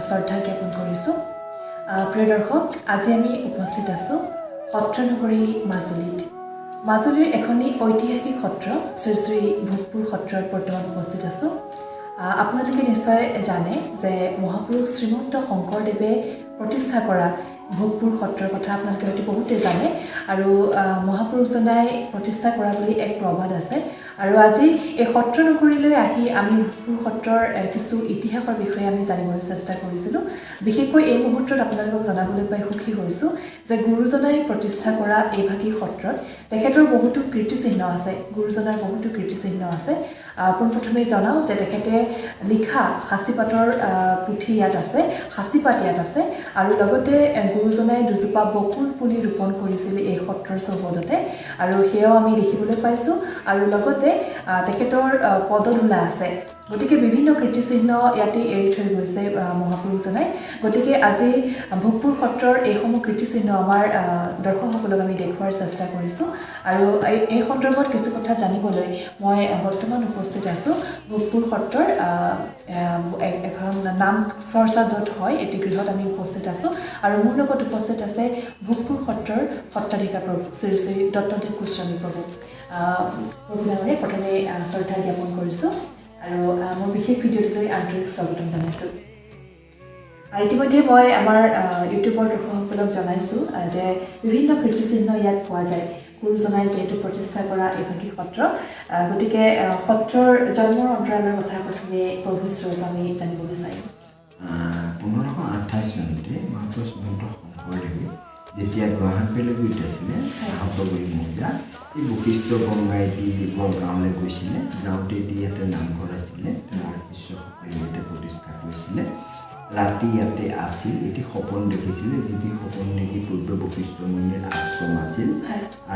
শ্ৰদ্ধা জ্ঞাপন কৰিছোঁ। প্ৰিয় দৰ্শক, আজি আমি উপস্থিত আছোঁ সত্ৰনগৰী মাজুলীত। মাজুলীৰ এখনি ঐতিহাসিক সত্ৰ শ্ৰী শ্ৰী ভোগপুৰ সত্ৰত বৰ্তমান উপস্থিত আছোঁ। আপোনালোকে নিশ্চয় জানে যে মহাপুৰুষ শ্ৰীমন্ত শংকৰদেৱে প্ৰতিষ্ঠা কৰা ভোগপুৰ সত্ৰৰ কথা আপোনালোকে হয়তো বহুতেই জানে আৰু মহাপুৰুষজনাই প্ৰতিষ্ঠা কৰা বুলি এক প্ৰবাদ আছে। আৰু আজি এই সত্ৰনগৰীলৈ আহি আমি ভোগপুৰ সত্ৰৰ কিছু ইতিহাসৰ বিষয়ে আমি জানিবলৈ চেষ্টা কৰিছিলোঁ। বিশেষকৈ এই মুহূৰ্তত আপোনালোকক জনাবলৈ পাই সুখী হৈছোঁ যে গুৰুজনাই প্ৰতিষ্ঠা কৰা এইভাগী সত্ৰত তেখেতৰ বহুতো কীৰ্তিচিহ্ন আছে, গুৰুজনাৰ বহুতো কীৰ্তিচিহ্ন আছে। পোনপ্ৰথমে জনাওঁ যে তেখেতে লিখা সাঁচিপাতৰ পুথি ইয়াত আছে, সাঁচিপাত ইয়াত আছে আৰু লগতে গুৰুজনাই দুজোপা বকুল পুলি ৰোপণ কৰিছিল এই সত্ৰৰ চৌহদতে আৰু সেয়াও আমি দেখিবলৈ পাইছোঁ। আৰু লগতে তেখেতৰ পদধূলা আছে। গতিকে বিভিন্ন কীৰ্তিচিহ্ন ইয়াতে এৰি থৈ গৈছে মহাপুৰুষজনাই। গতিকে আজি ভোগপুৰ সত্ৰৰ এইসমূহ কীৰ্তিচিহ্ন আমাৰ দৰ্শকসকলক আমি দেখুওৱাৰ চেষ্টা কৰিছোঁ। আৰু এই সন্দৰ্ভত কিছু কথা জানিবলৈ মই বৰ্তমান উপস্থিত আছোঁ ভোগপুৰ সত্ৰৰ এখন নাম চৰ্চা য'ত হয় এটি গৃহত আমি উপস্থিত আছোঁ। আৰু মোৰ লগত উপস্থিত আছে ভোগপুৰ সত্ৰৰ সত্ৰাধিকাৰ প্ৰভু শ্ৰী শ্ৰী দত্তদেৱ গোস্বামী প্ৰভু। প্ৰভুলৈ প্ৰথমে শ্ৰদ্ধা জ্ঞাপন কৰিছোঁ আৰু মোৰ বিশেষ ভিডিঅ'টোলৈ আন্তৰিক স্বাগতম জনাইছোঁ। ইতিমধ্যে মই আমাৰ ইউটিউবৰ দৰ্শকসকলক জনাইছোঁ যে বিভিন্ন কীৰ্তিচিহ্ন ইয়াত পোৱা যায় গুৰুজনাই যিহেতু প্ৰতিষ্ঠা কৰা এইভাগী সত্ৰ। গতিকে সত্ৰৰ জন্মৰ অন্তৰালৰ কথা প্ৰথমে প্ৰভু স্বৰূপ আমি জানিব বিচাৰিম। 1528 চনতে মহাপুৰুষ শ্ৰীমন্ত শংকৰদেৱে যেতিয়া গুৱাহাটীলৈ গৈ আছিলে আহতগুৰি মহিলা এই বশিষ্ঠ গংগাইটি গাঁৱলৈ গৈছিলে। যাওঁতে ইয়াতে নামঘৰ আছিলে, তাৰ শিষ্যসকলে ইয়াতে প্ৰতিষ্ঠা কৰিছিলে। ৰাতি ইয়াতে আছিল, এটি সপোন দেখিছিলে, যিটি সপোন দেখি পূৰ্ব বশিষ্ঠ মন্দিৰ আশ্ৰম আছিল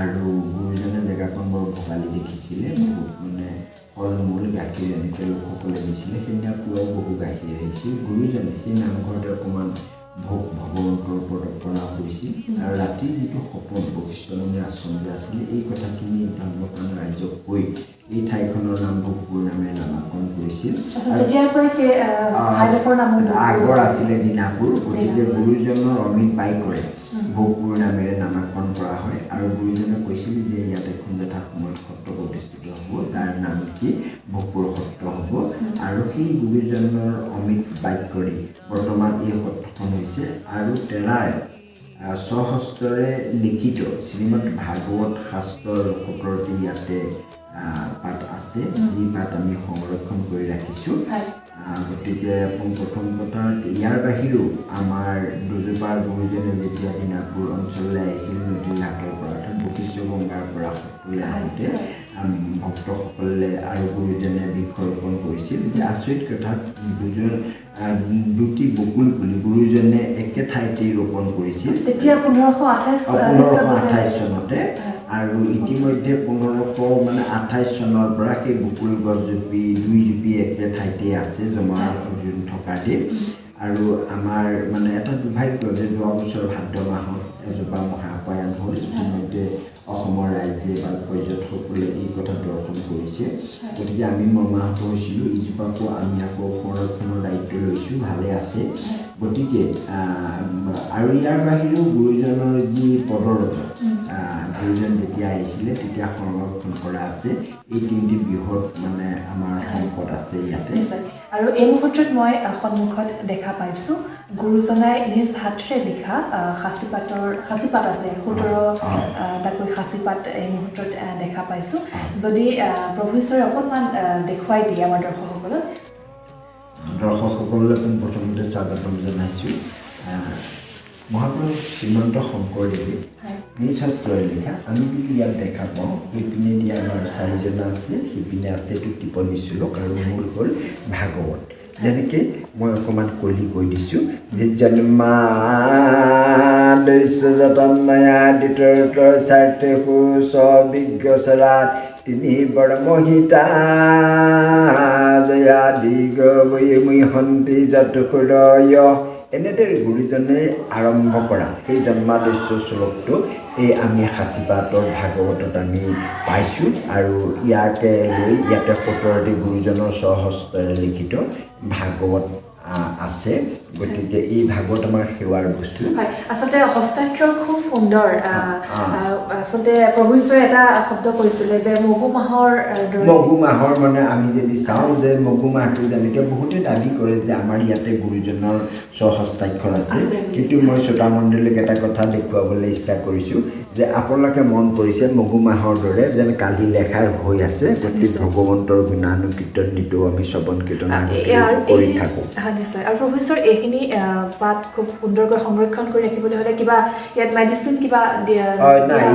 আৰু গুৰুজনে জেগাখন বৰ ভোগালী দেখিছিলে। বহুত মানে ফল মূল গাখীৰ এনেকৈ লোকসকলে দিছিলে। সেইদিনা পুৱাও বহু গাখীৰ আহিছিল। গুৰুজনে সেই নামঘৰতে অকণমান ভোগ ভগৱন্তৰ ওপৰত অৰ্পণা কৰিছিল আৰু ৰাতিৰ যিটো সপোন বশিষ্ঠ মন্দিৰ আশ্ৰম যে আছিলে এই কথাখিনি ধৰ্মপ্ৰাণ ৰাইজক কৈ এই ঠাইখনৰ নাম ভোগপুৰ নামেৰে নামাকৰণ কৰিছিল। আগৰ আছিলে দিনাপুৰ। গতিকে গুৰুজনৰ অমিত বাইকৰে ভোগপুৰ নামেৰে নামাকৰণ কৰা হয় আৰু গুৰুজনে কৈছিল যে ইয়াত এখন যথা সময়ত সত্ৰ প্ৰতিষ্ঠিত হ'ব, যাৰ নাম কি ভোগপুৰ সত্ৰ হ'ব। আৰু সেই গুৰুজনৰ অমিত বাক্যৰে বৰ্তমান এই সত্ৰখন হৈছে। আৰু তেৰাৰ স্বহস্তৰে লিখিত শ্ৰীমদ ভাগৱত শাস্ত্ৰৰ 17টি ইয়াতে পাঠ আছে, যি পাঠ আমি সংৰক্ষণ কৰি ৰাখিছোঁ। গতিকে প্ৰথম কথা, ইয়াৰ বাহিৰেও আমাৰ দুজোপা গুৰুজনে যেতিয়া দিনাপুৰ অঞ্চললৈ আহিছিল নদীৰ ঘাটৰ পৰা অৰ্থাৎ বশিষ্ঠ গংগাৰ পৰা সত্ৰলৈ আহোঁতে ভক্তসকলে আৰু গুৰুজনে বৃক্ষৰোপণ কৰিছিল। যে আচৰিত কথা, দুটি বকুল পুলি গুৰুজনে একে ঠাইতেই ৰোপণ কৰিছিল তেতিয়া 1528 চনতে। আৰু ইতিমধ্যে 1528 চনৰ পৰা সেই বকুল গছজোপি দুইজোপি একে ঠাইতে আছে জমা থকা দিন। আৰু আমাৰ মানে এটা দুৰ্ভাগ্য যে যোৱা বছৰ ভাদ্ৰ মাহত এজোপা মহাপ্ৰয়াণ হ'ল। ইতিমধ্যে অসমৰ ৰাইজে বা পৰ্যটকসকলে এই কথা দৰ্শন কৰিছে। গতিকে আমি মৰ্মাহত হৈছিলোঁ। ইজোপাকো আমি আকৌ সংৰক্ষণৰ দায়িত্ব লৈছোঁ, ভালে আছে। গতিকে আৰু ইয়াৰ বাহিৰেও গুৰুজনৰ যি পদৰজ গুৰুজন যেতিয়া আহিছিলে তেতিয়া সংৰক্ষণ কৰা আছে। এই তিনিটি বৃহৎ মানে আমাৰ সম্পদ আছে ইয়াতে। আৰু এই মুহূৰ্তত মই সন্মুখত দেখা পাইছোঁ গুৰুজনাই নিজ হাতেৰে লিখা সাঁচিপাত আছে, 17টাকৈ সাঁচিপাত এই মুহূৰ্তত দেখা পাইছোঁ। যদি প্ৰভু ঈশ্বৰে অকণমান দেখুৱাই দিয়ে আমাৰ দৰ্শকসকললৈ প্ৰথমতে স্বাগতম জনাইছোঁ। মহাপুৰুষ শ্ৰীমন্ত শংকৰদেৱে নিজ হাতেৰে লিখা আমি যদি ইয়াত দেখা পাওঁ, সেইপিনে দিয়া আমাৰ 4জনা আছে, সেইপিনে আছে এইটো টিপনী শ্লোক আৰু মূল হ'ল ভাগৱত। যেনেকৈ মই অকণমান কৈ দিছোঁ যে জন্মাদস্য যতন্ময়াদিতৰ স্বাৰ্থে সুবিজ্ঞ চৰাত তিনি বৰমহিতা জয়াদি গৈ হন্তি যত হৃদয়। এনেদৰে গুৰুজনে আৰম্ভ কৰা সেই জন্মাদস্য শ্লোকটো এই আমি সাঁচিপাতৰ ভাগৱতত আমি পাইছোঁ। আৰু ইয়াকে লৈ ইয়াতে 17টি গুৰুজনৰ স্বহস্তেৰে লিখিত ভাগৱত আছে গতিকে এই ভাগত আমাৰ সেৱাৰ বস্তু হয় আচলতে হস্তাক্ষৰ খুব সুন্দৰ আচলতে প্ৰভু ঈশ্বৰে এটা শব্দ কৈছিলে যে মগু মাহৰ মানে আমি যদি চাওঁ যে মগু মাহটো যেনেকৈ বহুতে দাবী কৰে যে আমাৰ ইয়াতে গুৰুজনৰ স্বহস্তাক্ষৰ আছে কিন্তু মই শ্ৰোতা মণ্ডলীক এটা কথা দেখুৱাবলৈ ইচ্ছা কৰিছোঁ যে আপোনালোকে মন কৰিছে মগু মাহৰ দৰে যেন কালি লেখা হৈ আছে গতিকে ভগৱন্তৰ গুণানুকীৰ্তন নিতৌ আমি শ্ৰৱণ কীৰ্তন কৰি থাকোঁ নিশ্চয় আৰু প্ৰভু ঈশ্বৰ এইখিনি পাঠ খুব সুন্দৰকৈ সংৰক্ষণ কৰি ৰাখিবলৈ হ'লে কিবা ইয়াত মেডিচিন কিবা নাই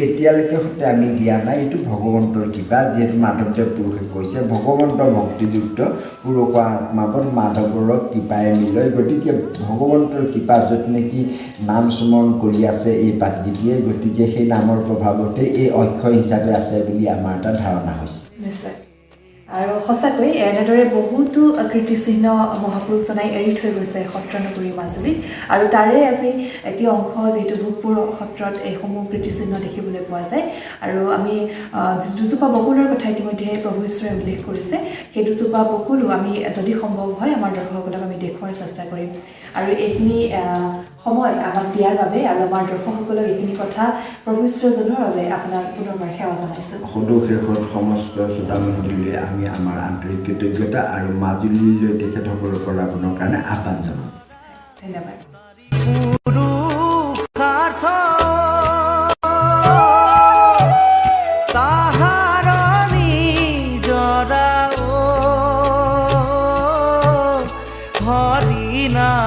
এতিয়ালৈকে সৈতে আমি দিয়া নাই এইটো ভগৱন্তৰ কৃপা যিহেতু মাধৱদেৱ পুৰুষে কৈছে ভগৱন্ত ভক্তিযুক্ত পুৰুষ আত্মাৱন মাধৱৰ কৃপাই মিলয় গতিকে ভগৱন্তৰ কৃপা য'ত নেকি নাম স্মৰণ কৰি আছে এই পাঠগীতিয়ে গতিকে সেই নামৰ প্ৰভাৱতে এই অক্ষয় হিচাপে আছে বুলি আমাৰ এটা ধাৰণা হৈছে নিশ্চয় আৰু সঁচাকৈ এনেদৰে বহুতো কীৰ্তিচিহ্ন মহাপুৰুষজনাই এৰি থৈ গৈছে সত্ৰনগৰী মাজুলীত আৰু তাৰে আজি এটি অংশ যিহেতু ভোগপুৰ সত্ৰত এইসমূহ কীৰ্তিচিহ্ন দেখিবলৈ পোৱা যায় আৰু আমি দুজোপা বকুলৰ কথা ইতিমধ্যে প্ৰভু ঈশ্বৰে উল্লেখ কৰিছে সেই দুজোপা বকুলো আমি যদি সম্ভৱ হয় আমাৰ দৰ্শকসকলক আমি দেখুওৱাৰ চেষ্টা কৰিম আৰু এইখিনি সময় আমাক দিয়াৰ বাবে আৰু আমাৰ দৰ্শকসকলক এইখিনি কথা প্ৰভু ঈশ্বৰ জনোৱাৰ বাবে আপোনাক পুনৰবাৰ সেৱা জনাইছোঁ সদৌ শেষত সমস্ত শ্ৰোতামণ্ডলীলৈ আমি আমাৰ আন্তৰিক কৃতজ্ঞতা আৰু মাজুলীলৈ তেখেতসকলৰ পদাৰ্পণৰ কাৰণে আহ্বান জনাওঁ ধন্যবাদ হৰি না